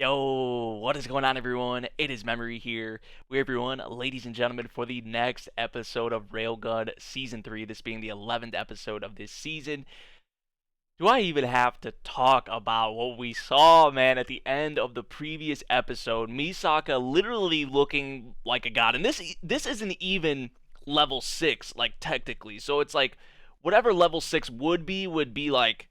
Yo, what is going on, everyone? It is Memory here. We're everyone, ladies and gentlemen, for the next episode of Railgun Season 3, this being the 11th episode of this season. Do I even have to talk about what we saw, man, at the end of the previous episode? Misaka literally looking like a god. And this isn't even level 6, like, technically. So it's like, whatever level 6 would be like,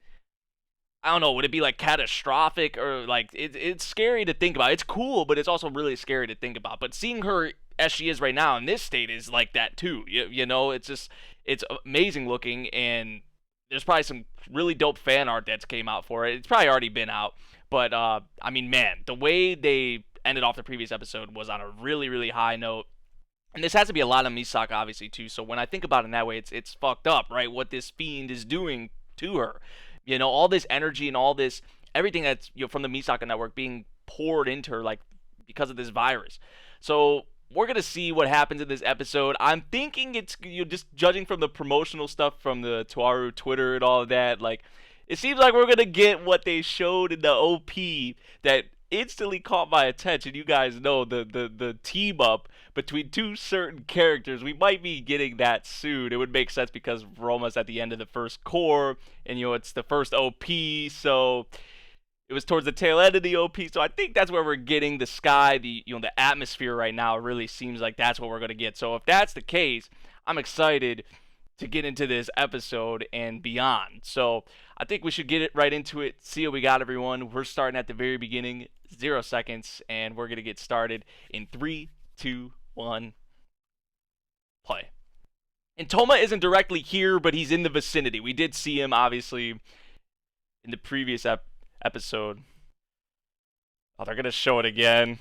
I don't know, would it be like catastrophic or like it's scary to think about. It's cool, but it's also really scary to think about. But seeing her as she is right now in this state is like that too. You know, it's amazing looking, and there's probably some really dope fan art that's came out for it. It's probably already been out, but I mean, man, the way they ended off the previous episode was on a really high note. And this has to be a lot of Misaka, obviously, too. So when I think about it in that way, it's fucked up, right? What this fiend is doing to her. You know, all this energy and all this, everything that's, from the Misaka network being poured into her, like, because of this virus. So we're going to see what happens in this episode. I'm thinking it's, just judging from the promotional stuff from the Tuaru Twitter and all of that, like, it seems like we're going to get what they showed in the OP that instantly caught my attention. You guys know the team up between two certain characters. We might be getting that soon. It would make sense because Roma's at the end of the first core, and it's the first OP, so it was towards the tail end of the OP. So I think that's where we're getting the sky, the atmosphere right now. It really seems like that's what we're gonna get. So if that's the case, I'm excited to get into this episode and beyond. So I think we should get it right into it. See what we got, everyone. We're starting at the very beginning, 0 seconds, and we're gonna get started in 3, 2, 1, play. And Toma isn't directly here, but he's in the vicinity. We did see him, obviously, in the previous episode. Oh, they're gonna show it again.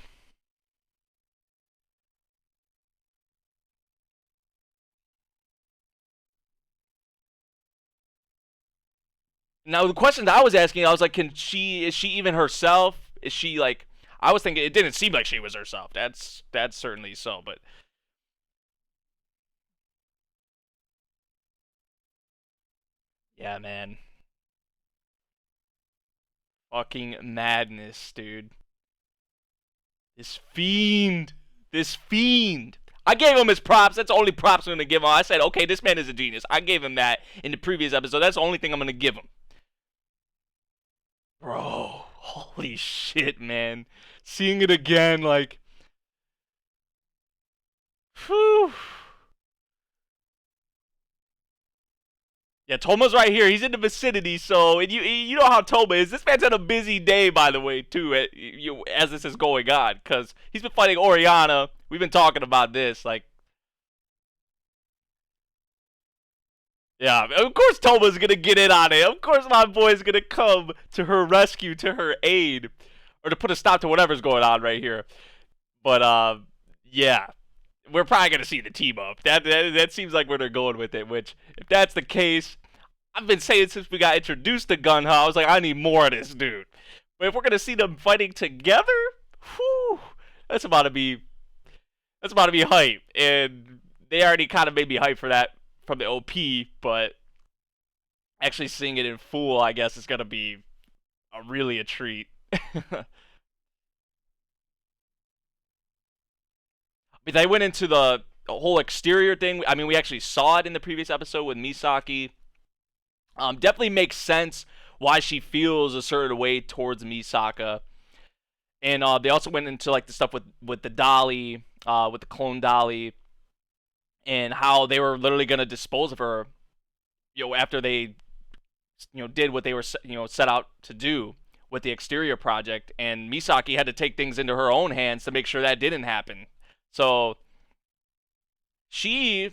Now the questions I was asking, I was like, is she even herself? Is she like? I was thinking it didn't seem like she was herself. That's certainly so, but yeah, man, fucking madness, dude. This fiend, this fiend. I gave him his props. That's the only props I'm gonna give him. I said, okay, this man is a genius. I gave him that in the previous episode. That's the only thing I'm gonna give him. Bro, holy shit, man. Seeing it again, like, whew. Yeah, Toma's right here. He's in the vicinity, so and you know how Toma is. This man's had a busy day, by the way, too, as this is going on, because he's been fighting Oriana. We've been talking about this, like, yeah, of course Toma's gonna get in on it. Of course my boy's gonna come to her rescue, to her aid, or to put a stop to whatever's going on right here. But yeah, we're probably gonna see the team up. That seems like where they're going with it. Which, if that's the case, I've been saying since we got introduced to Gunha, I was like, I need more of this dude. But if we're gonna see them fighting together, whew, that's about to be hype. And they already kind of made me hype for that from the OP, but actually seeing it in full, I guess, is gonna be really a treat. But they went into the whole exterior thing. I mean, we actually saw it in the previous episode with Misaki. Definitely makes sense why she feels a certain way towards Misaka. And they also went into like the stuff with the dolly, with the clone dolly, and how they were literally gonna dispose of her, after they, did what they were, set out to do with the exterior project. And Misaki had to take things into her own hands to make sure that didn't happen. So my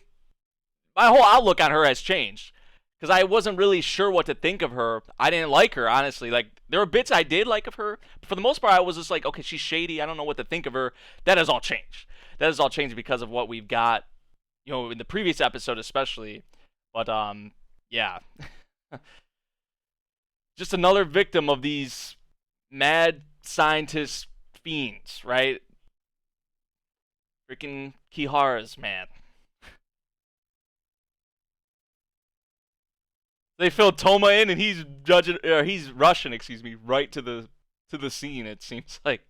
whole outlook on her has changed, because I wasn't really sure what to think of her. I didn't like her, honestly. Like, there were bits I did like of her, but for the most part, I was just like, okay, she's shady. I don't know what to think of her. That has all changed. That has all changed because of what we've got, in the previous episode especially. But yeah, just another victim of these mad scientist fiends, right? Freaking Kiharas, man. They fill Toma in, and he's rushing, right to the to the scene. It seems like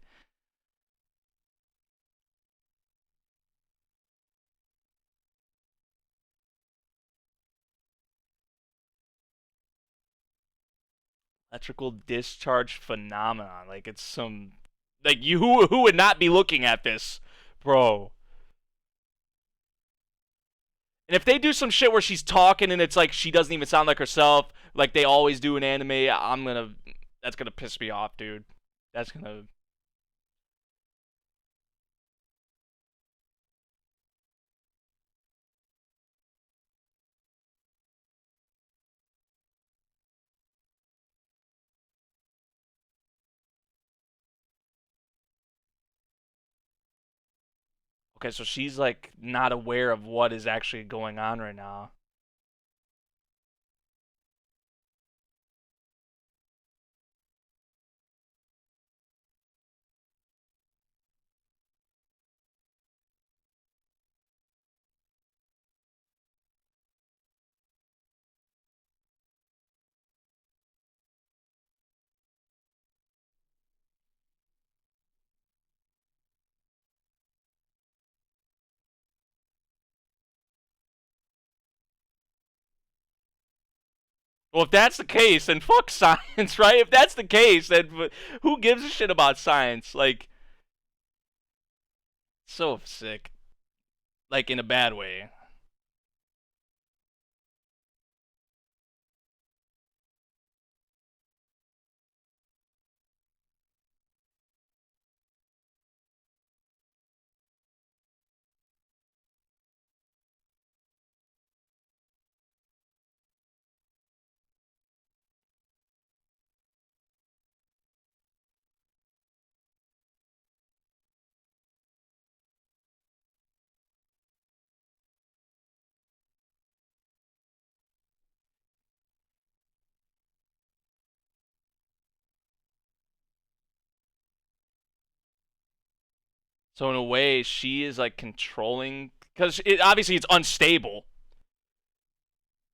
electrical discharge phenomenon. Like it's some like you who would not be looking at this, bro. And if they do some shit where she's talking and it's like she doesn't even sound like herself, like they always do in anime, that's gonna piss me off, dude. That's gonna. Okay, so she's like not aware of what is actually going on right now. Well, if that's the case, then fuck science, right? If that's the case, then who gives a shit about science? Like, so sick. Like, in a bad way. 'So in a way, she is like controlling because obviously it's unstable.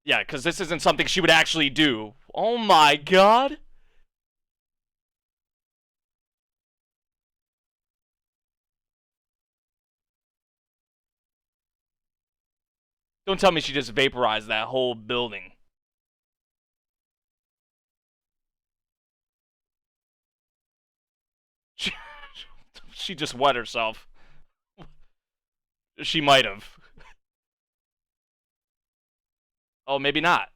Yeah, because this isn't something she would actually do. Oh my god. Don't tell me she just vaporized that whole building. She, she just wet herself. She might have. Oh, maybe not.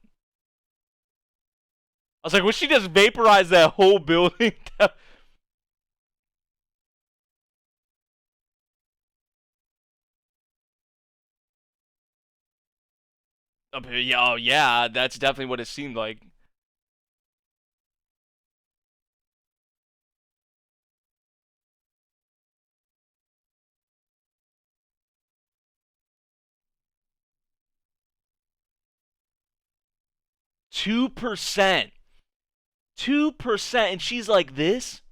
I was like, would she just vaporize that whole building? Yeah, oh, yeah, that's definitely what it seemed like. 2%. 2%. And she's like this?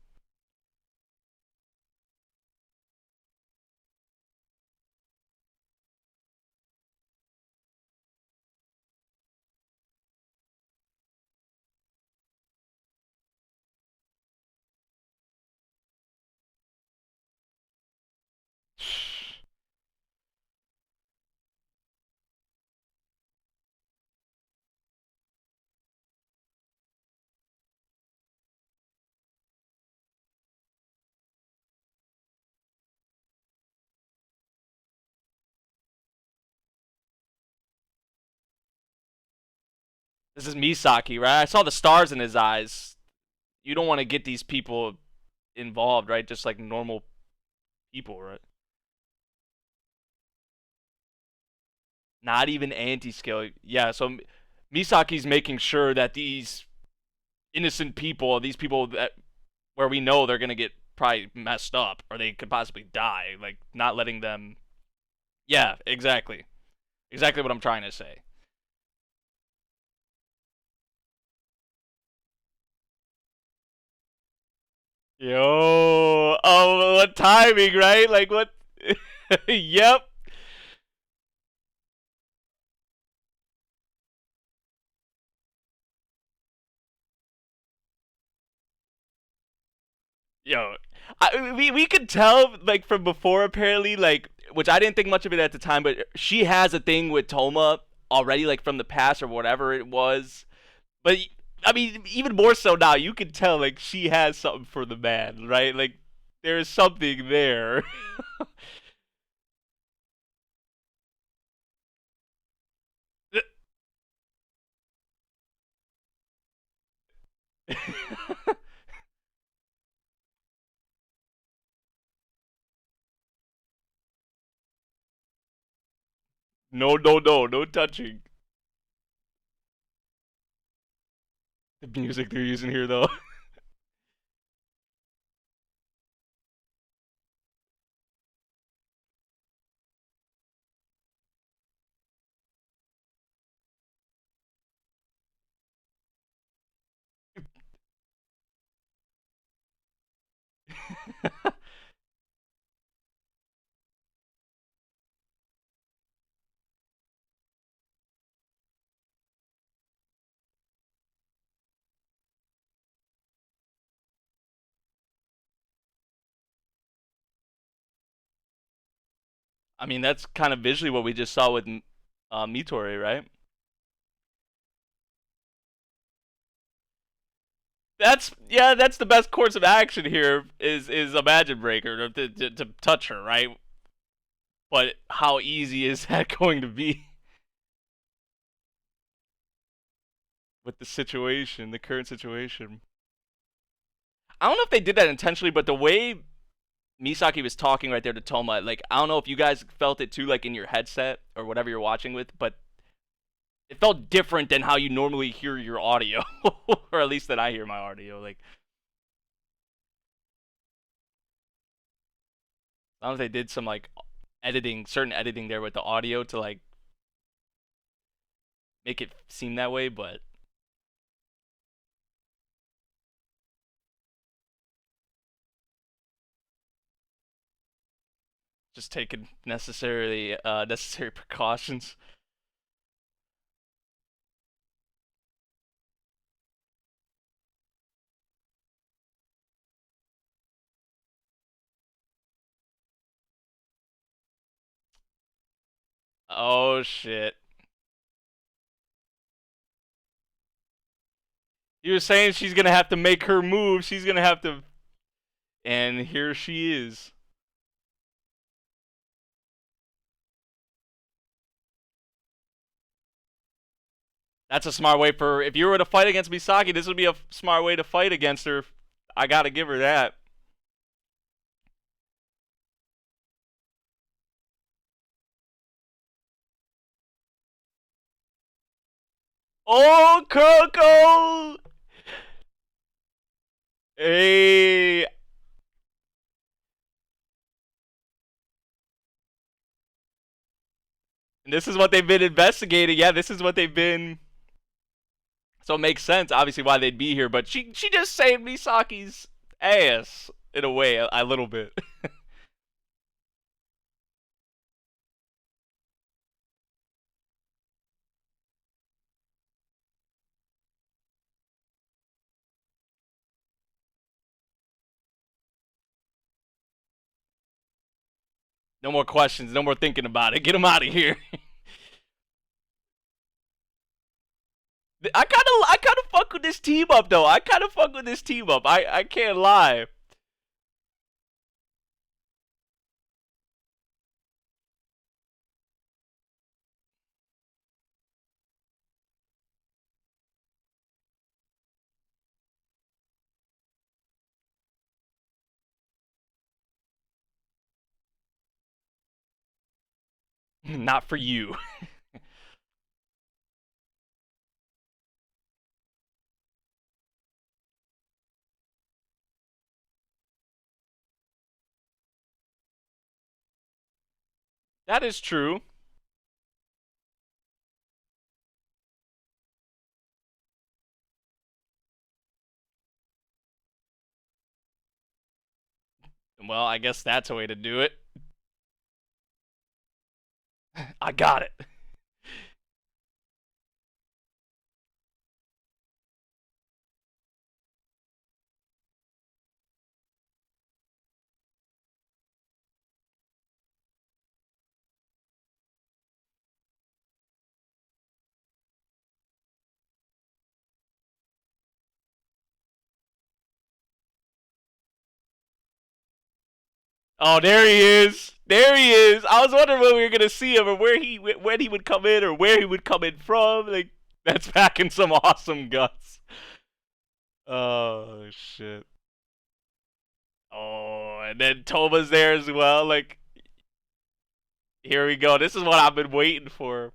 This is Misaki, right? I saw the stars in his eyes. You don't want to get these people involved, right? Just like normal people, right? Not even anti-skill. Yeah, so Misaki's making sure that these innocent people, these people that where we know they're gonna get probably messed up or they could possibly die, like not letting them. Yeah, exactly, exactly what I'm trying to say. Yo, oh, what timing, right? Like what? Yep. Yo, we could tell like from before apparently like which I didn't think much of it at the time, but she has a thing with Toma already like from the past or whatever it was. But I mean, even more so now, you can tell like she has something for the man, right? Like there is something there. No, no, no, no touching. The music they're using here, though. I mean, that's kind of visually what we just saw with Mitori, right? That's yeah, that's the best course of action here is Imagine Breaker to touch her, right? But how easy is that going to be with the situation, the current situation? I don't know if they did that intentionally, but the way Misaki was talking right there to Toma, like I don't know if you guys felt it too, like in your headset or whatever you're watching with, but it felt different than how you normally hear your audio, or at least that I hear my audio. Like I don't know if they did some like editing, certain editing there with the audio to like make it seem that way, but just taking necessary precautions. Oh shit! You were saying she's gonna have to make her move. She's gonna have to, and here she is. That's a smart way for if you were to fight against Misaki. This would be a smart way to fight against her. I gotta give her that. Oh, Coco! Hey, and this is what they've been investigating. Yeah, this is what they've been. So it makes sense, obviously, why they'd be here. But she just saved Misaki's ass in a way, a little bit. No more questions. No more thinking about it. Get him out of here. I kind of fuck with this team up though. I kind of fuck with this team up. I can't lie. Not for you. That is true. Well, I guess that's a way to do it. I got it. Oh, there he is. There he is. I was wondering when we were gonna see him, or when he would come in, or where he would come in from. Like, that's packing some awesome guts. Oh shit. Oh, and then Toma's there as well. Like, here we go. This is what I've been waiting for.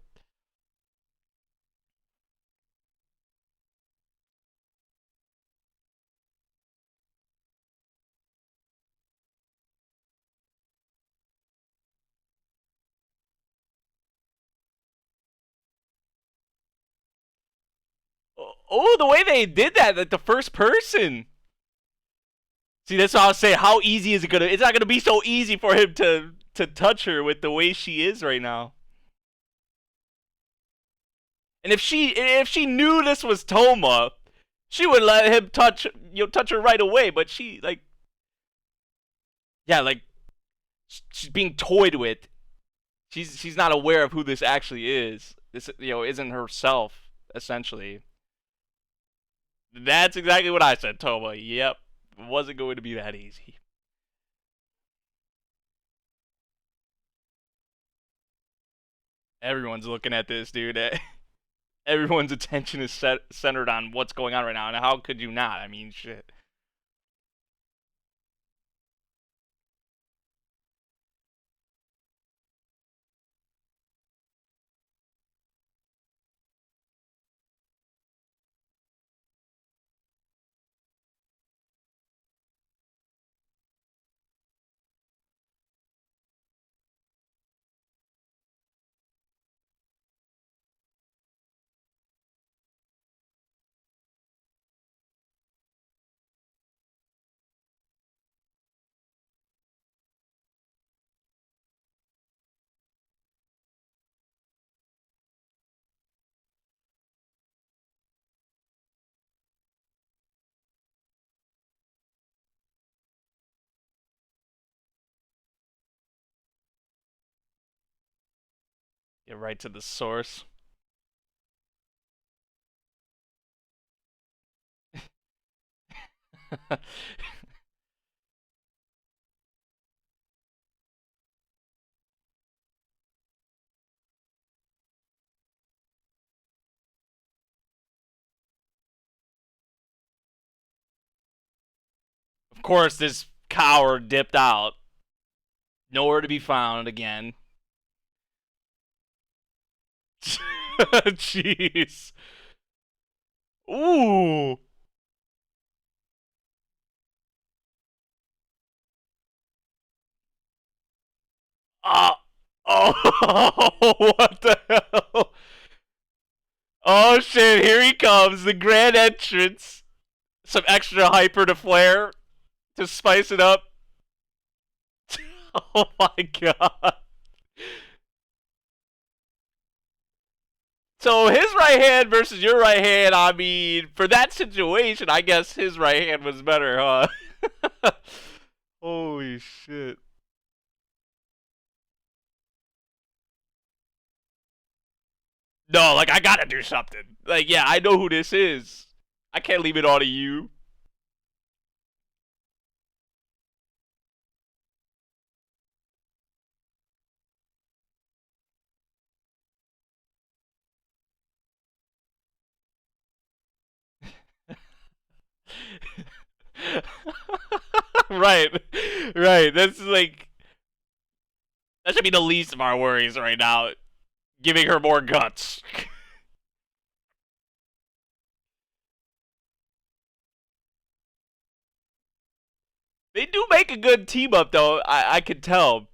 Oh, the way they did that, like the first person. See, that's what I was saying. How easy is it gonna? It's not gonna be so easy for him to touch her with the way she is right now. And if she knew this was Toma, she would let him touch her right away. But she like, yeah, like she's being toyed with. She's not aware of who this actually is. This isn't herself essentially. That's exactly what I said, Toma. Yep, it wasn't going to be that easy. Everyone's looking at this, dude. Everyone's attention is centered on what's going on right now, and how could you not? I mean, shit. Get right to the source. Of course, this coward dipped out. Nowhere to be found again. Jeez. Ooh. Uh, oh, what the hell? Oh shit, here he comes, the grand entrance. Some extra hyper to flare to spice it up. Oh my god. So his right hand versus your right hand, I mean, for that situation, I guess his right hand was better, huh? Holy shit. No, like, I gotta do something. Like, yeah, I know who this is. I can't leave it all to you. Right. Right. That's like, that should be the least of our worries right now. Giving her more guts. They do make a good team up, though. I can tell.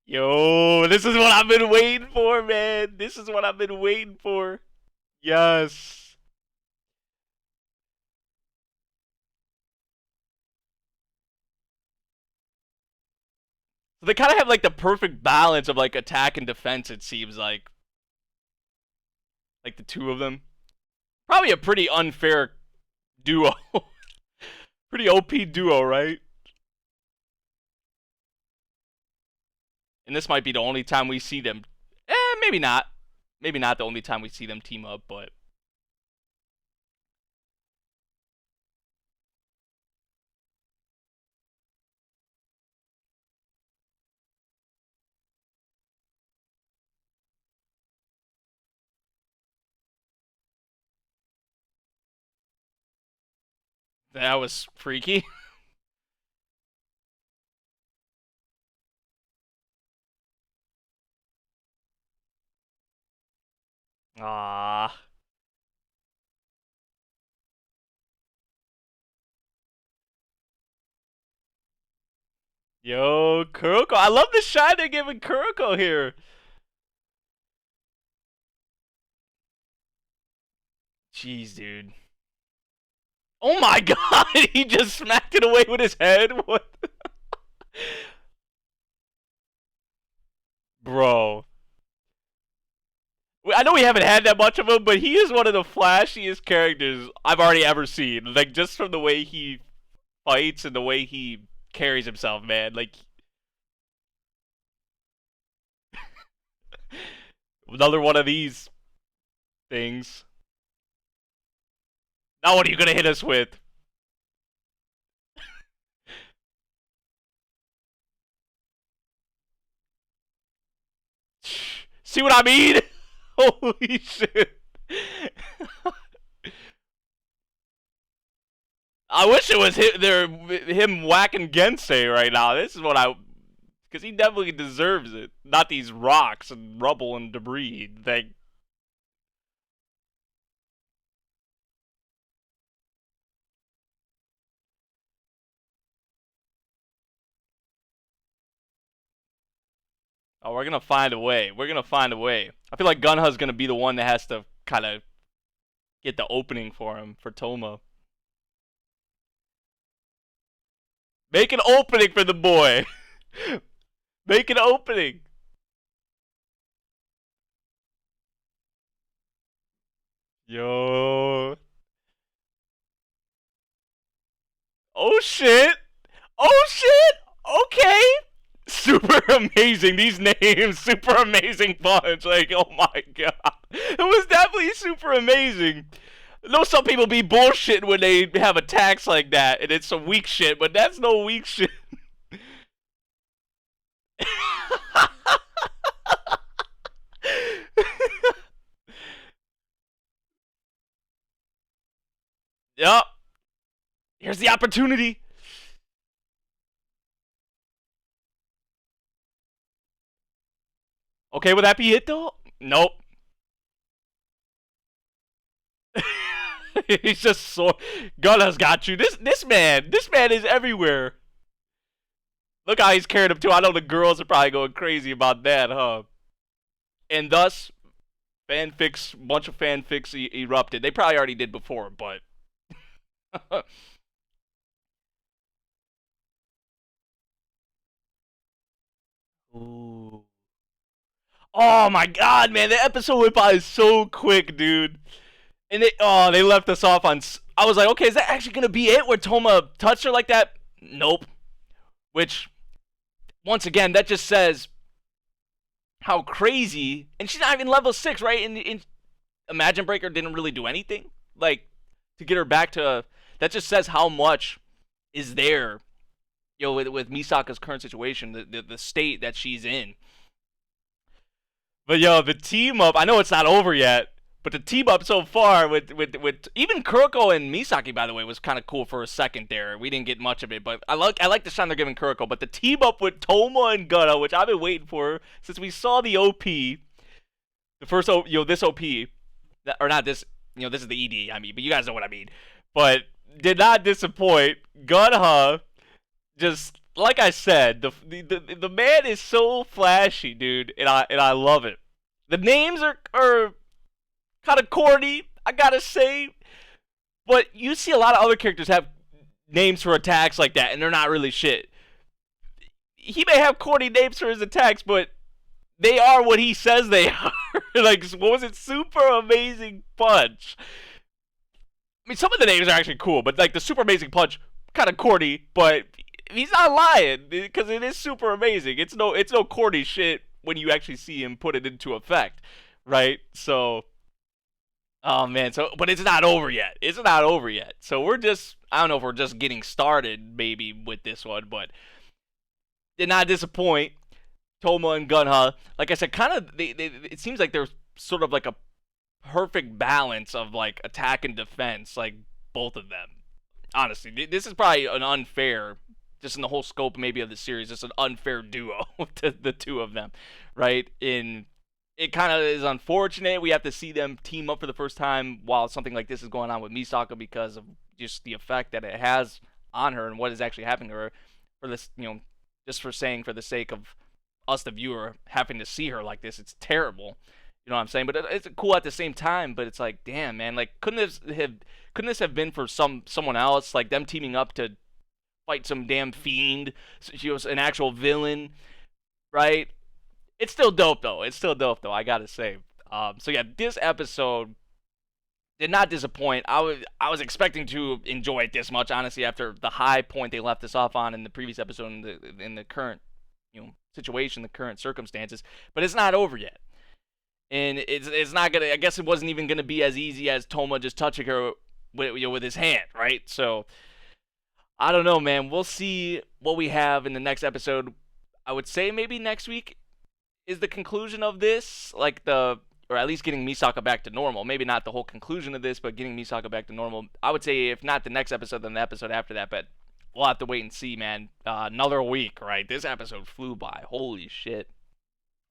Yo, this is what I've been waiting for, man. This is what I've been waiting for. Yes. So they kind of have like the perfect balance of like attack and defense, it seems like the two of them. Probably a pretty unfair duo. Pretty OP duo, right? And this might be the only time we see them. Maybe not. Maybe not the only time we see them team up, but. That was freaky. Ah. Yo, Kuroko. I love the shine they're giving Kuroko here. Jeez, dude. Oh my god, he just smacked it away with his head? What? Bro. I know we haven't had that much of him, but he is one of the flashiest characters I've already ever seen. Like, just from the way he fights and the way he carries himself, man. Like, another one of these things. Now what are you gonna hit us with? See what I mean? Holy shit. I wish it was him whacking Gensei right now. This is what I... Because he definitely deserves it. Not these rocks and rubble and debris. Like... Oh, we're gonna find a way. We're gonna find a way. I feel like Gunha's gonna be the one that has to kind of get the opening for him, for Toma. Make an opening for the boy. Make an opening. Yo. Oh shit. Oh shit. Okay. Super amazing. These names. Super amazing punch. Like, oh my god. It was definitely super amazing. I know some people be bullshitting when they have attacks like that, and it's some weak shit, but that's no weak shit. Yup. Here's the opportunity. Okay, will that be it though? Nope. He's just so... Gunna's got you. This man is everywhere. Look how he's carrying him too. I know the girls are probably going crazy about that, huh? And thus, bunch of fanfics erupted. They probably already did before, but... Ooh. Oh my god, man, the episode went by so quick, dude. And they left us off on... I was like, okay, is that actually gonna be it? Where Toma touched her like that? Nope. Which, once again, that just says how crazy... And she's not even level 6, right? And Imagine Breaker didn't really do anything. Like, to get her back to... That just says how much is there, you know, with Misaka's current situation, the state that she's in. But yo, the team up, I know it's not over yet, but the team up so far with even Kuroko and Misaki, by the way, was kind of cool for a second there. We didn't get much of it, but I like the shine they're giving Kuroko. But the team up with Toma and Gunna, which I've been waiting for since we saw the OP, the first this OP, or not this, this is the ED, I mean, but you guys know what I mean. But did not disappoint. Gunna, just like I said, the man is so flashy, dude, and I love it. The names are kind of corny, I gotta say, but you see a lot of other characters have names for attacks like that, and they're not really shit. He may have corny names for his attacks, but they are what he says they are. Like, what was it? Super Amazing Punch. I mean, some of the names are actually cool, but like the Super Amazing Punch, kind of corny, but he's not lying because it is super amazing. It's no corny shit when you actually see him put it into effect, right? So, oh man, but it's not over yet. It's not over yet. So I don't know if we're just getting started maybe with this one, but did not disappoint. Toma and Gunha, like I said, kind of it seems like there's sort of like a perfect balance of like attack and defense, like both of them. Honestly, this is probably an unfair, just in the whole scope maybe of the series, just an unfair duo to the two of them, right? It kind of is unfortunate we have to see them team up for the first time while something like this is going on with Misaka because of just the effect that it has on her and what is actually happening to her. For this, just for saying for the sake of us, the viewer, having to see her like this, it's terrible. You know what I'm saying? But it's cool at the same time. But it's like, damn, man, like couldn't this have been for someone else, like them teaming up to fight some damn fiend? She was an actual villain, right? It's still dope though. It's still dope though. I gotta say. So yeah, this episode did not disappoint. I was expecting to enjoy it this much, honestly, after the high point they left us off on in the previous episode, in the current situation, the current circumstances. But it's not over yet, and it's not gonna. I guess it wasn't even gonna be as easy as Toma just touching her with his hand, right? So I don't know, man. We'll see what we have in the next episode. I would say maybe next week is the conclusion of this, or at least getting Misaka back to normal. Maybe not the whole conclusion of this, but getting Misaka back to normal. I would say if not the next episode, then the episode after that. But we'll have to wait and see, man. Another week, right? This episode flew by. Holy shit.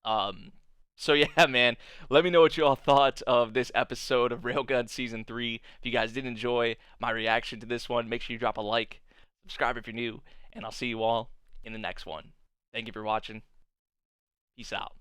So yeah, man. Let me know what you all thought of this episode of Railgun Season 3. If you guys did enjoy my reaction to this one, make sure you drop a like, subscribe if you're new, and I'll see you all in the next one. Thank you for watching. Peace out.